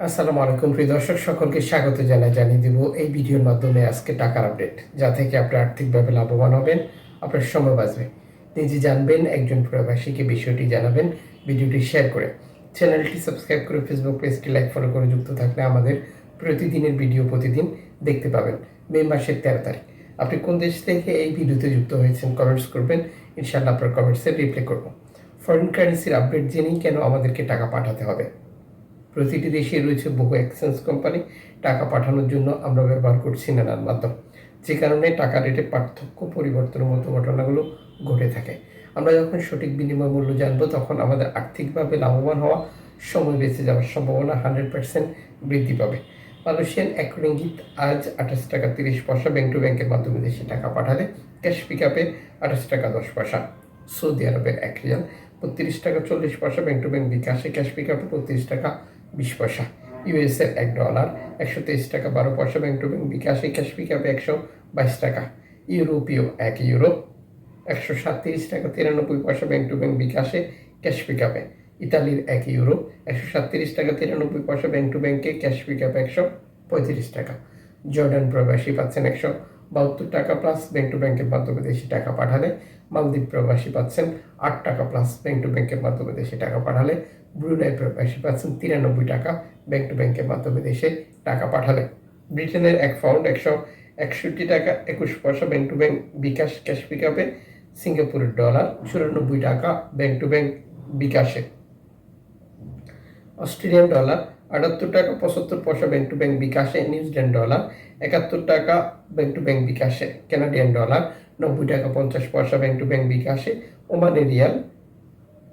আসসালামু আলাইকুম প্রিয় দর্শক, সকলকে স্বাগত জানিয়ে দিব এই ভিডিওর মাধ্যমে আজকে টাকার আপডেট, যা থেকে আপনি আর্থিকভাবে লাভবান হবেন, আপনার সময় বাঁচবে, নিজে জানবেন, একজন প্রবাসীকে বিষয়টি জানাবেন। ভিডিওটি শেয়ার করে চ্যানেলটি সাবস্ক্রাইব করে ফেসবুক পেজটি লাইক ফলো করে যুক্ত থাকলে আমাদের প্রতিদিনের ভিডিও প্রতিদিন দেখতে পাবেন। মে মাসের 13 তারিখ আপনি কোন দেশ থেকে এই ভিডিওতে যুক্ত হয়েছেন কমেন্টস করবেন, ইনশাআল্লাহ আপনার কমেন্টসে রিপ্লাই করব। ফরেন কারেন্সির আপডেট জেনেই কেন আমাদেরকে টাকা পাঠাতে হবে। প্রতিটি দেশে রয়েছে বহু এক্সচেঞ্জ কোম্পানি, টাকা পাঠানোর জন্য আমরা ব্যবহার করছি নানান মাধ্যম, যে কারণে টাকা রেটে পার্থক্য পরিবর্তনের মতো ঘটনাগুলো ঘটে থাকে। আমরা যখন সঠিক বিনিময় মূল্য জানবো, তখন আমাদের আর্থিকভাবে লাভবান হওয়া, সময় বেঁচে যাওয়ার সম্ভাবনা 100% বৃদ্ধি পাবে। মালয়েশিয়ান 1 রিঙ্গিত আজ 28 টাকা 30 পয়সা ব্যাংক টু ব্যাংকের মাধ্যমে দেশে টাকা পাঠালে ক্যাশ পিক আপে 28 টাকা 10 পয়সা। সৌদি আরবের 1 রিয়াল 32 টাকা 40 পয়সা ব্যাংক টু ব্যাংক বিকাশে ক্যাশ পিক আপে 32 টাকা 20 পয়সা। ইউএসের $1 123 টাকা 12 পয়সা ব্যাংক টু ব্যাংক বিকাশে ক্যাশ পিক আপে 122 টাকা। ইউরোপীয় 1 ইউরো 137 টাকা 93 পয়সা ব্যাংক টু ব্যাংক বিকাশে ক্যাশ পিক আপে। ইতালির 1 ইউরো 137 টাকা 93 পয়সা ব্যাংক টু ব্যাংকে ক্যাশ পিক আপে 135 টাকা। জর্ডান প্রবাসী পাচ্ছেন 172 টাকা প্লাস ব্যাংক টু ব্যাংকের মাধ্যমে দেশে টাকা পাঠালে। মালদ্বীপ প্রবাসী পাচ্ছেন 8 টাকা প্লাস ব্যাংক টু ব্যাংকের মাধ্যমে দেশে টাকা পাঠালে। ব্রুনাই প্রবাসী পাচ্ছেন 93 টাকা ব্যাংক টু ব্যাংকের মাধ্যমে দেশে টাকা পাঠালে। ব্রিটেনের 1 পাউন্ড 161 টাকা 21 পয়সা bank to bank bKash cash pick আপে। সিঙ্গাপুরের ডলার 94 টাকা ব্যাংক টু ব্যাংক বিকাশে। অস্ট্রেলিয়ান ডলার 78 টাকা 75 পয়সা ব্যাংক টু ব্যাংক বিকাশে। নিউজিল্যান্ড ডলার 71 টাকা ব্যাংক টু ব্যাংক বিকাশে। কানাডিয়ান ডলার 90 টাকা 50 পয়সা ব্যাংক টু ব্যাংক বিকাশে। ওমানি রিয়াল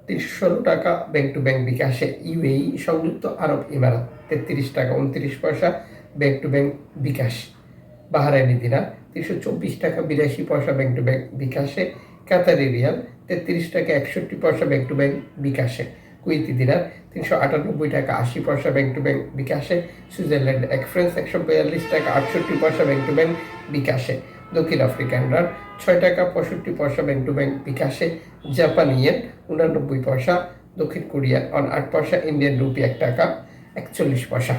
316 টাকা ব্যাংক টু ব্যাংক বিকাশে। ইউএই সংযুক্ত আরব ইমারাত 33 টাকা 29 পয়সা bank to bank bKash. Bahraini dinar 324 টাকা 82 পয়সা ব্যাংক টু ব্যাংক বিকাশে। কাতারি রিয়াল 33 টাকা 61 পয়সা ব্যাংক টু ব্যাংক বিকাশে। কুয়েতি দিনার 398 টাকা 80 পয়সা ব্যাংক টু ব্যাংক বিকাশে। সুইজারল্যান্ড 1 ফ্রান্স 142 টাকা 68 পয়সা ব্যাংক টু ব্যাংক বিকাশে। দক্ষিণ আফ্রিকান রান 6 টাকা 65 পয়সা ব্যাংক টু ব্যাংক বিকাশে। জাপান ইয়েন 89 পয়সা। দক্ষিণ কোরিয়ান 8 পয়সা। ইন্ডিয়ান রুপি 1 টাকা 41 পয়সা।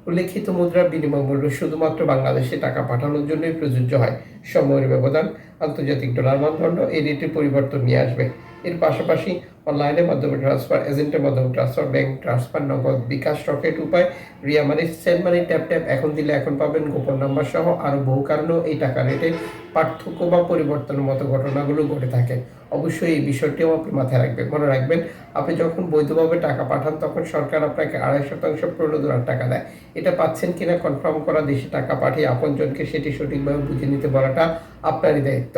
উল্লেখিত মুদ্রার বিনিময় মূল্য শুধুমাত্র বাংলাদেশে টাকা পাঠানোর জন্যই প্রযোজ্য হয়। সময়ের ব্যবধান, আন্তর্জাতিক ডলার মানদণ্ড এই রেটে পরিবর্তন নিয়ে আসবে। এর পাশাপাশি অনলাইনের মাধ্যমে ট্রান্সফার, এজেন্টের মাধ্যমে ট্রান্সফার, ব্যাংক ট্রান্সফার, নগদ, বিকাশ, রকেট উপায়, রিয়া মানি, সেন্ড মানি, ট্যাপ ট্যাপ, এখন দিলে এখন পাবেন, গোপন নাম্বার সহ আরও বহু কারণেও এই টাকা রেটে পার্থক্য বা পরিবর্তনের মতো ঘটনাগুলো ঘটে থাকে। অবশ্যই এই বিষয়টিও আপনি মাথায় রাখবেন। মনে রাখবেন, আপনি যখন বৈধভাবে টাকা পাঠান তখন সরকার আপনাকে 2.5% প্রণোদনার টাকা দেয়। এটা পাচ্ছেন কিনা কনফার্ম করা, দেশে টাকা পাঠিয়ে আপনজনকে সেটি সঠিকভাবে বুঝে নিতে বলাটা আপনারই দায়িত্ব।